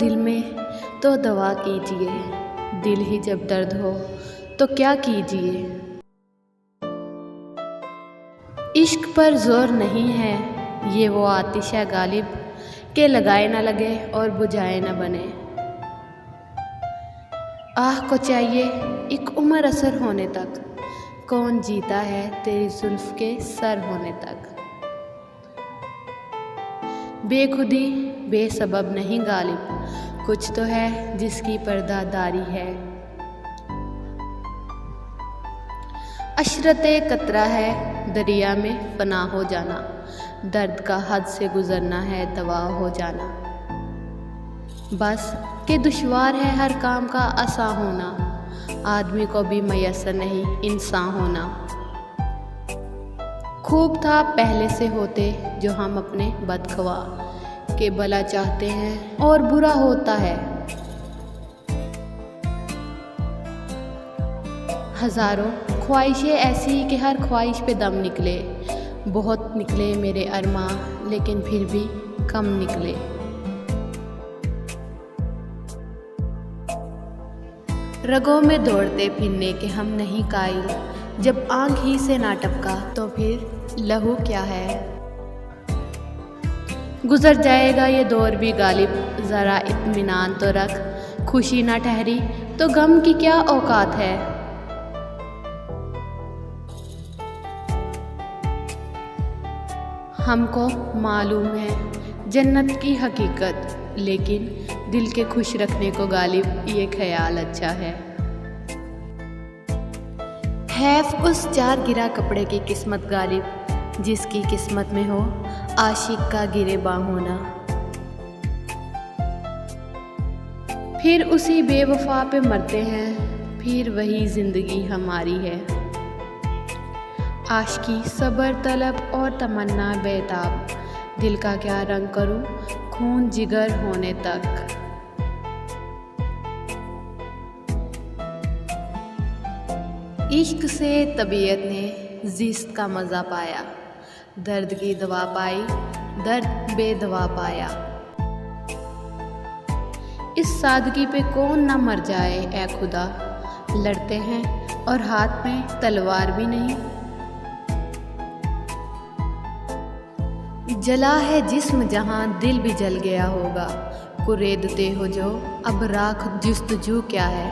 दिल में तो दवा कीजिए, दिल ही जब दर्द हो तो क्या कीजिए। इश्क पर जोर नहीं है, ये वो आतिश है गालिब के लगाए ना लगे और बुझाए ना बने। आह को चाहिए एक उम्र असर होने तक, कौन जीता है तेरी जुल्फ के सर होने तक। बेखुदी बेसबब नहीं गालिब, कुछ तो है जिसकी पर्दादारी है। अशरते कतरा है दरिया में फना हो जाना, दर्द का हद से गुजरना है दवा हो जाना। बस के दुश्वार है हर काम का आसा होना, आदमी को भी मयसर नहीं इंसान होना। खूब था पहले से होते जो हम अपने बदख्वा के भला चाहते हैं और बुरा होता है। हजारों ख्वाहिशें ऐसी कि हर ख्वाहिश पे दम निकले, बहुत निकले मेरे अरमां लेकिन फिर भी कम निकले। रगों में दौड़ते फिरने के हम नहीं कायल, जब आँख ही से ना टपका तो फिर लहू क्या है। गुजर जाएगा ये दौर भी गालिब, ज़रा इत्मीनान तो रख, खुशी ना ठहरी तो गम की क्या औकात है। हमको मालूम है जन्नत की हकीकत, लेकिन दिल के खुश रखने को गालिब ये ख्याल अच्छा है। हैफ उस चार गिरा कपड़े की किस्मत गालिब, जिसकी किस्मत में हो आशिक का गिरेबां होना। फिर उसी बेवफा पे मरते हैं, फिर वही जिंदगी हमारी है। आशिकी सब्र तलब और तमन्ना बेताब, दिल का क्या रंग करूं खून जिगर होने तक। इश्क से तबीयत ने जिस्त का मज़ा पाया, दर्द की दवा पाई दर्द बेदवा पाया। इस सादगी पे कौन ना मर जाए ए खुदा, लड़ते हैं और हाथ में तलवार भी नहीं। जला है जिस्म जहां दिल भी जल गया होगा, कुरेदते हो जो अब राख जुस्तजू क्या है।